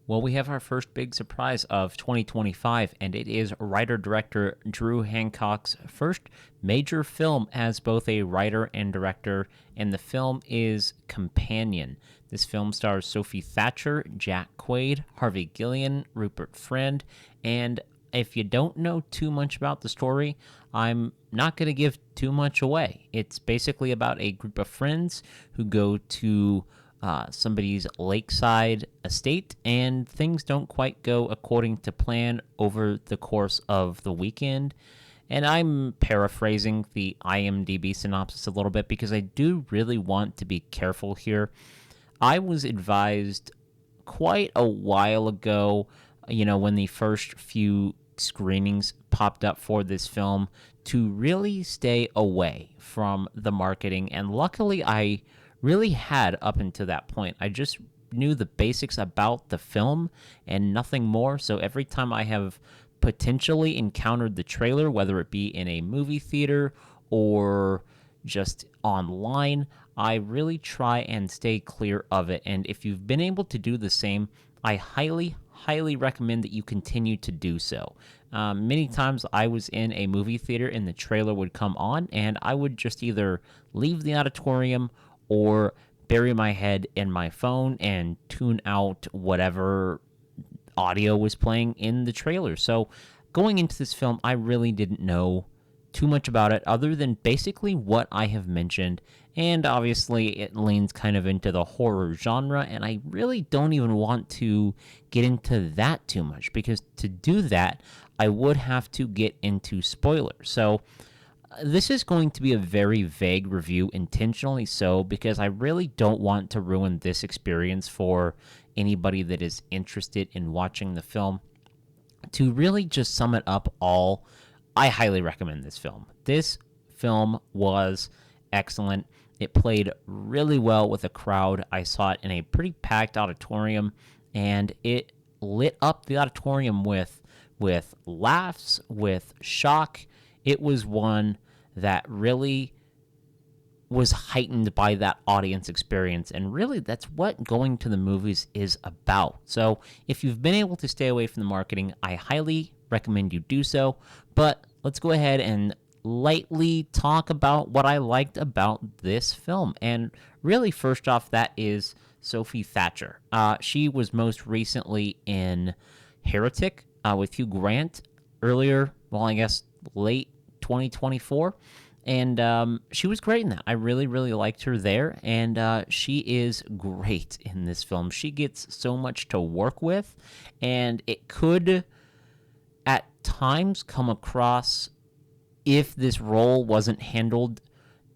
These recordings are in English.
Well, we have our first big surprise of 2025, and it is writer-director Drew Hancock's first major film as both a writer and director, and the film is Companion. This film stars Sophie Thatcher, Jack Quaid, Harvey Guillén, Rupert Friend, and if you don't know too much about the story, I'm not going to give too much away. It's basically about a group of friends who go to somebody's lakeside estate, and things don't quite go according to plan over the course of the weekend. And I'm paraphrasing the IMDb synopsis a little bit because I do really want to be careful here. I was advised quite a while ago, when the first few screenings popped up for this film, to really stay away from the marketing. And luckily, I really had up until that point. I just knew the basics about the film and nothing more. So every time I have potentially encountered the trailer, whether it be in a movie theater or just online, I really try and stay clear of it. And if you've been able to do the same, I highly recommend that you continue to do so. Many times I was in a movie theater and the trailer would come on, and I would just either leave the auditorium or bury my head in my phone and tune out whatever audio was playing in the trailer. So going into this film, I really didn't know too much about it other than basically what I have mentioned. And obviously it leans kind of into the horror genre, and I really don't even want to get into that too much because to do that, I would have to get into spoilers. So this is going to be a very vague review, intentionally so, because I really don't want to ruin this experience for anybody that is interested in watching the film. To really just sum it up all, I highly recommend this film. This film was excellent. It played really well with a crowd. I saw it in a pretty packed auditorium, and it lit up the auditorium with laughs, with shock. It was one that really was heightened by that audience experience, and really that's what going to the movies is about. So if you've been able to stay away from the marketing, I highly recommend you do so. But let's go ahead and lightly talk about what I liked about this film. And really, first off, that is Sophie Thatcher. She was most recently in Heretic with Hugh Grant earlier, late 2024. And she was great in that. I really liked her there, and she is great in this film. She gets so much to work with, and it could at times come across, if this role wasn't handled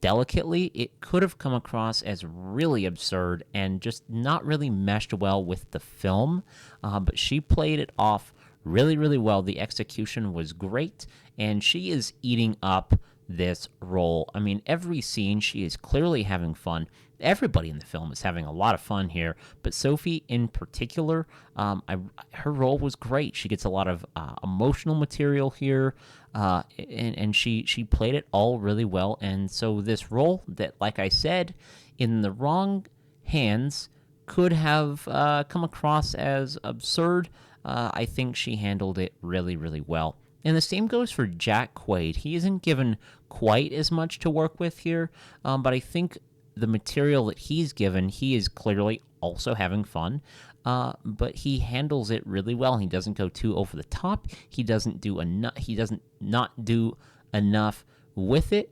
delicately, it could have come across as really absurd and just not really meshed well with the film. But she played it off really well. The execution was great, and she is eating up this role. I mean, every scene she is clearly having fun. Everybody in the film is having a lot of fun here, but Sophie in particular, her role was great. She gets a lot of emotional material here, and she played it all really well. And so this role that, like I said, in the wrong hands could have come across as absurd, I think she handled it really well. And the same goes for Jack Quaid. He isn't given quite as much to work with here, but I think the material that he's given, he is clearly also having fun, but he handles it really well. He doesn't go too over the top. He doesn't do enough. He doesn't not do enough with it.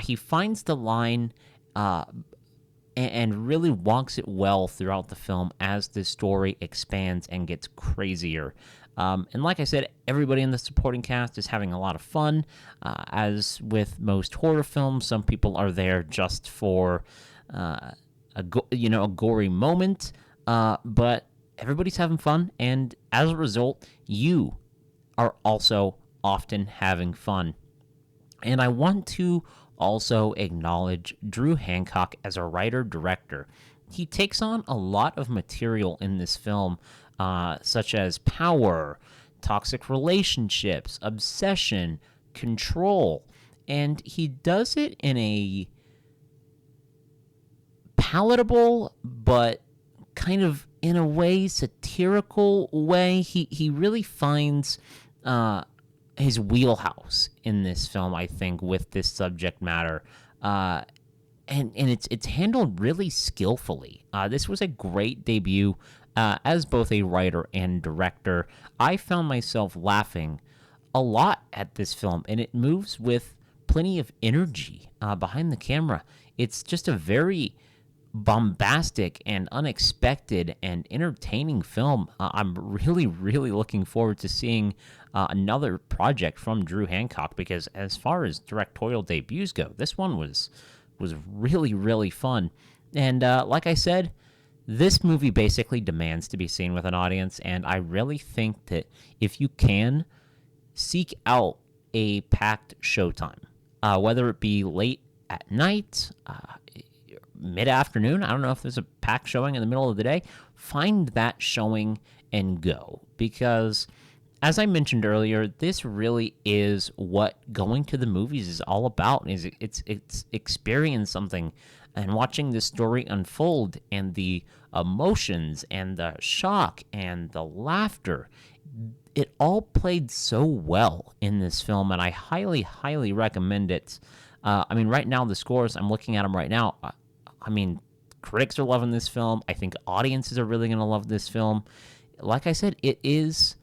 He finds the line and really walks it well throughout the film as the story expands and gets crazier. And like I said, everybody in the supporting cast is having a lot of fun. As with most horror films, some people are there just for a gory moment, but everybody's having fun, and as a result, you are also often having fun. And I want to also acknowledge Drew Hancock as a writer-director. He takes on a lot of material in this film, such as power, toxic relationships, obsession, control, and he does it in a palatable but kind of in a way, satirical way. He really finds his wheelhouse in this film, I think, with this subject matter. And it's handled really skillfully. This was a great debut as both a writer and director. I found myself laughing a lot at this film, and it moves with plenty of energy behind the camera. It's just a very bombastic and unexpected and entertaining film. I'm really, really looking forward to seeing another project from Drew Hancock, because as far as directorial debuts go, this one was really, really fun. And like I said, this movie basically demands to be seen with an audience, and I really think that if you can, seek out a packed showtime, whether it be late at night, mid-afternoon. I don't know if there's a packed showing in the middle of the day. Find that showing and go, because as I mentioned earlier, this really is what going to the movies is all about. Is it's experiencing something and watching the story unfold, and the emotions and the shock and the laughter. It all played so well in this film, and I highly, highly recommend it. Right now, the scores, I'm looking at them right now. Critics are loving this film. I think audiences are really going to love this film. Like I said, it is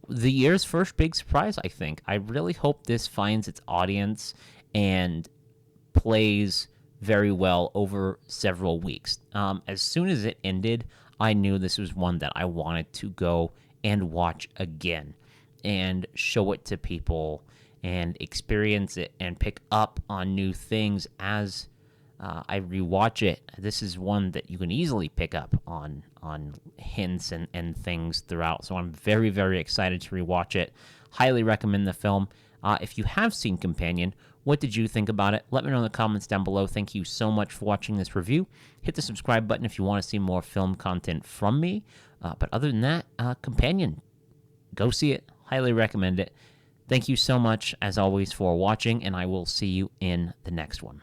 the year's first big surprise, I think. I really hope this finds its audience and plays very well over several weeks. As soon as it ended, I knew this was one that I wanted to go and watch again and show it to people and experience it and pick up on new things as I rewatch it. This is one that you can easily pick up on hints and things throughout. So I'm very, very excited to rewatch it. Highly recommend the film. If you have seen Companion, what did you think about it? Let me know in the comments down below. Thank you so much for watching this review. Hit the subscribe button if you want to see more film content from me. But other than that, Companion, go see it. Highly recommend it. Thank you so much, as always, for watching, and I will see you in the next one.